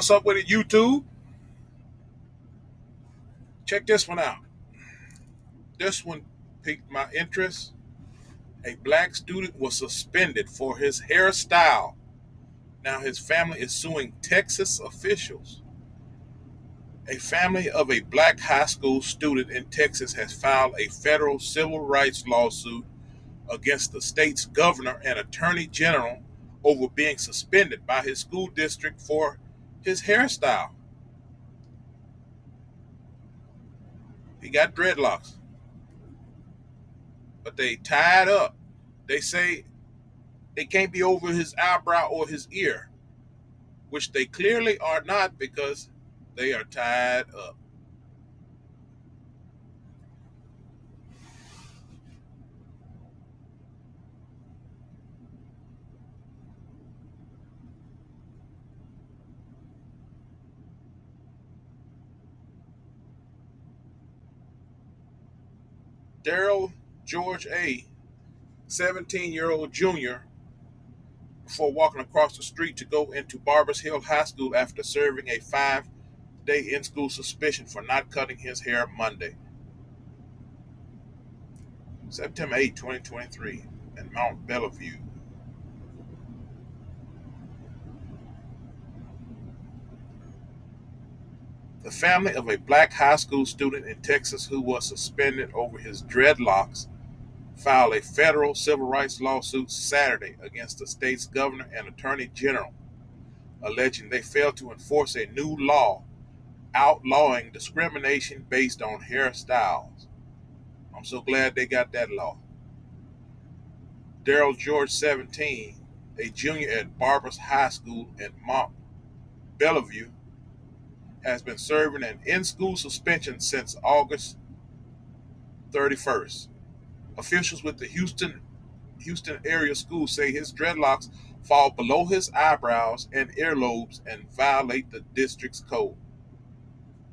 What's up with it, YouTube? Check this one out. This one piqued my interest. A black student was suspended for his hairstyle. Now his family is suing Texas officials. A family of a black high school student in Texas has filed a federal civil rights lawsuit against the state's governor and attorney general over being suspended by his school district for his hairstyle. He got dreadlocks, but they tied up. They say they can't be over his eyebrow or his ear, which they clearly are not because they are tied up. Daryl George A., 17-year-old junior, before walking across the street to go into Barbers Hill High School after serving a 5-day in-school suspension for not cutting his hair Monday, September 8, 2023, in Mount Bellevue. The family of a black high school student in Texas who was suspended over his dreadlocks filed a federal civil rights lawsuit Saturday against the state's governor and attorney general, alleging they failed to enforce a new law outlawing discrimination based on hairstyles. I'm so glad they got that law. Daryl George, 17, a junior at Barbers High School in Mount Bellevue, has been serving an in-school suspension since August 31st. Officials with the Houston area school say his dreadlocks fall below his eyebrows and earlobes and violate the district's code.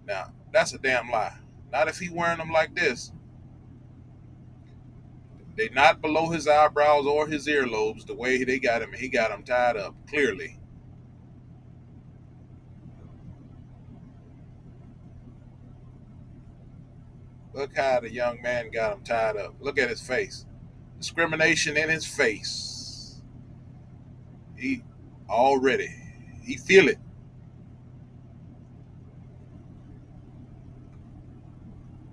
Now, that's a damn lie. Not if he wearing them like this. They not below his eyebrows or his earlobes the way they got him. He got them tied up, clearly. Look how the young man got him tied up. Look at his face. Discrimination in his face. He already, he feel it.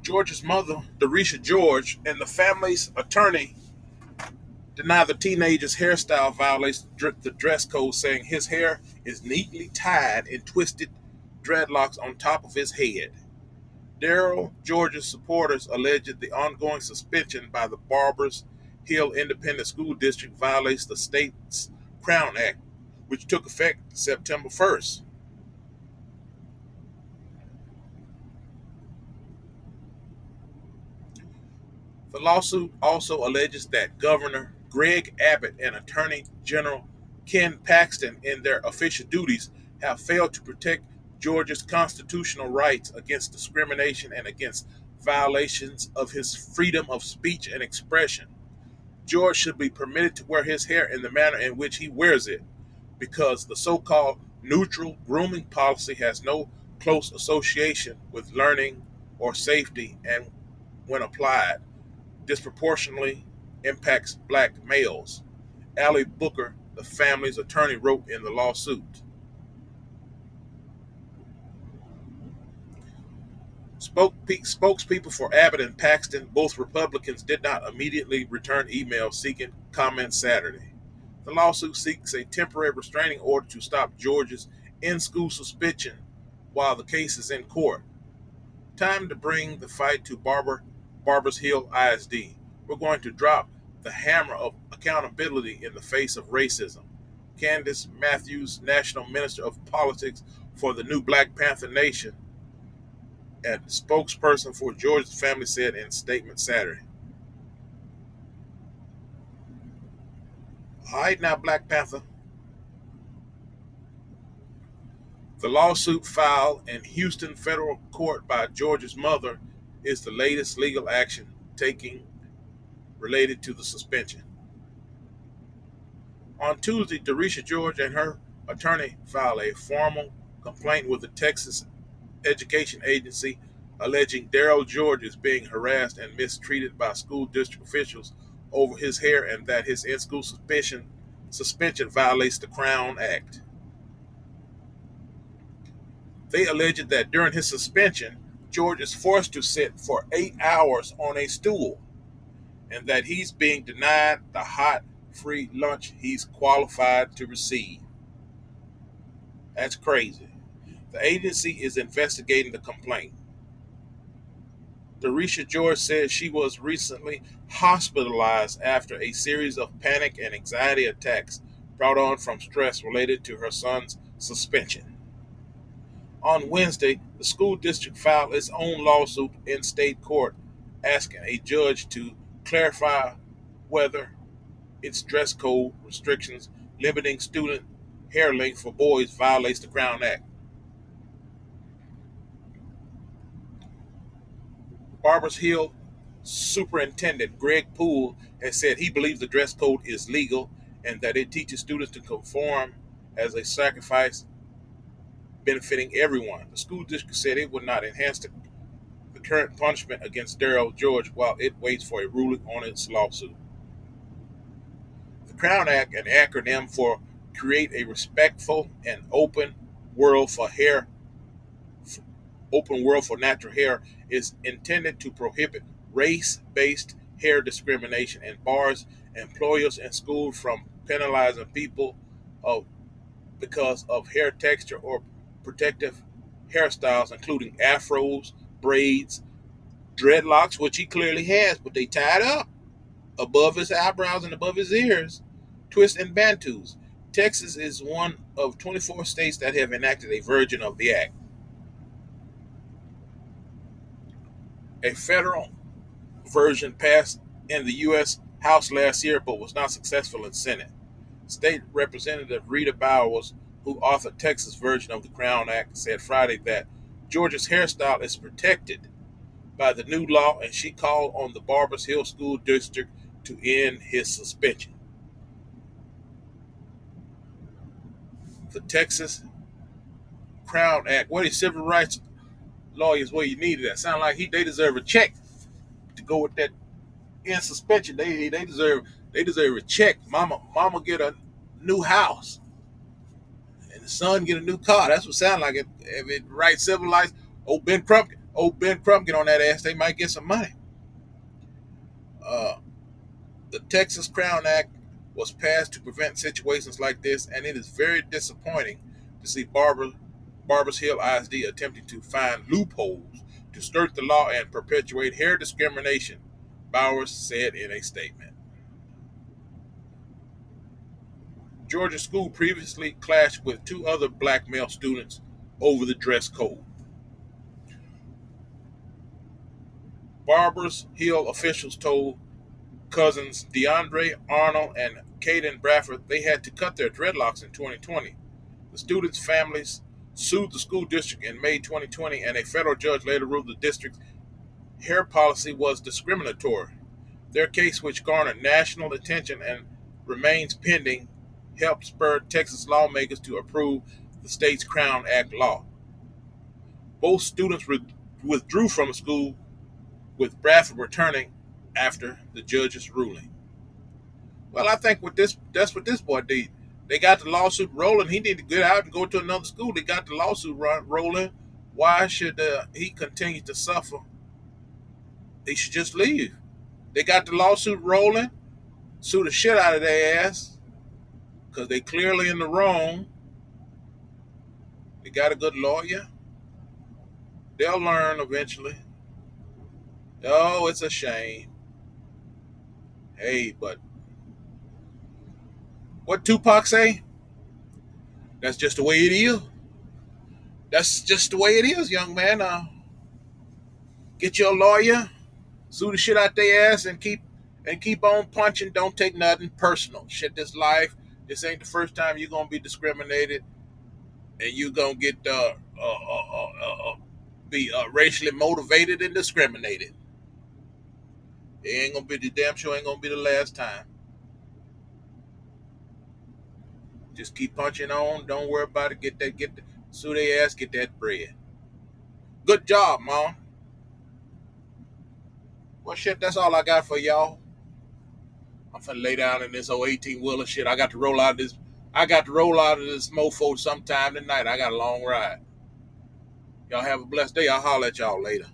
George's mother, Derisha George, and the family's attorney deny the teenager's hairstyle violates the dress code, saying his hair is neatly tied in twisted dreadlocks on top of his head. Daryl George's supporters alleged the ongoing suspension by the Barbers Hill Independent School District violates the state's Crown Act, which took effect September 1st. The lawsuit also alleges that Governor Greg Abbott and Attorney General Ken Paxton, in their official duties, have failed to protect Georgia's constitutional rights against discrimination and against violations of his freedom of speech and expression. George should be permitted to wear his hair in the manner in which he wears it, because the so called neutral grooming policy has no close association with learning or safety, and when applied, disproportionately impacts black males. Allie Booker, the family's attorney, wrote in the lawsuit. Spokespeople for Abbott and Paxton, both Republicans, did not immediately return emails seeking comment Saturday. The lawsuit seeks a temporary restraining order to stop George's in-school suspension while the case is in court. Time to bring the fight to Barbers Hill ISD. We're going to drop the hammer of accountability in the face of racism. Candace Matthews, National Minister of Politics for the new Black Panther Nation, and spokesperson for George's family, said in a statement Saturday. All right, now, Black Panther. The lawsuit filed in Houston federal court by George's mother is the latest legal action taking related to the suspension. On Tuesday, Derisha George and her attorney filed a formal complaint with the Texas Education Agency alleging Daryl George is being harassed and mistreated by school district officials over his hair and that his in-school suspension violates the Crown Act. They alleged that during his suspension, George is forced to sit for 8 hours on a stool and that he's being denied the hot, free lunch he's qualified to receive. That's crazy. The agency is investigating the complaint. Derisha George said she was recently hospitalized after a series of panic and anxiety attacks brought on from stress related to her son's suspension. On Wednesday, the school district filed its own lawsuit in state court asking a judge to clarify whether its dress code restrictions limiting student hair length for boys violates the Crown Act. Barbers Hill Superintendent Greg Poole has said he believes the dress code is legal and that it teaches students to conform as a sacrifice benefiting everyone. The school district said it would not enhance the current punishment against Daryl George while it waits for a ruling on its lawsuit. The Crown Act, an acronym for Create a Respectful and World for Hair Open World for Natural Hair, is intended to prohibit race-based hair discrimination and bars employers and schools from penalizing people of because of hair texture or protective hairstyles, including afros, braids, dreadlocks, which he clearly has, but they tied up above his eyebrows and above his ears, twists and bantus. Texas is one of 24 states that have enacted a version of the act. A federal version passed in the U.S. House last year but was not successful in Senate. State Representative Rita Bowers, who authored Texas' version of the Crown Act, said Friday that Georgia's hairstyle is protected by the new law, and she called on the Barbers Hill School District to end his suspension. The Texas Crown Act, what is civil rights lawyers where you needed that? Sound like they deserve a check to go with that in suspension. They deserve a check. Mama get a new house and the son get a new car. That's what sound like it. If it right civil rights, old Ben Crump get on that ass, they might get some money. Uh, the Texas Crown Act was passed to prevent situations like this, and it is very disappointing to see Barbers Hill ISD attempting to find loopholes to skirt the law and perpetuate hair discrimination, Bowers said in a statement. Georgia school previously clashed with two other black male students over the dress code. Barbers Hill officials told cousins DeAndre Arnold and Caden Bradford they had to cut their dreadlocks in 2020. The students' families sued the school district in May 2020, and a federal judge later ruled the district's hair policy was discriminatory. Their case, which garnered national attention and remains pending, helped spur Texas lawmakers to approve the state's Crown Act law. Both students withdrew from the school, with Bradford returning after the judge's ruling. Well, I think that's what this boy did. They got the lawsuit rolling. He need to get out and go to another school. They got the lawsuit rolling. Why should he continue to suffer? He should just leave. They got the lawsuit rolling. Sue the shit out of their ass because they clearly in the wrong. They got a good lawyer. They'll learn eventually. Oh, it's a shame. Hey, but what Tupac say? That's just the way it is. That's just the way it is, young man. Get your lawyer, sue the shit out their ass, and keep on punching. Don't take nothing personal. Shit, this life. This ain't the first time you're gonna be discriminated, and you're gonna get be racially motivated and discriminated. It ain't gonna be the damn sure ain't gonna be the last time. Just keep punching on. Don't worry about it. Get Sue their ass, get that bread. Good job, Mom. Well, shit, that's all I got for y'all. I'm finna lay down in this old 18-wheeler shit. I got to roll out of this. I got to roll out of this mofo sometime tonight. I got a long ride. Y'all have a blessed day. I'll holler at y'all later.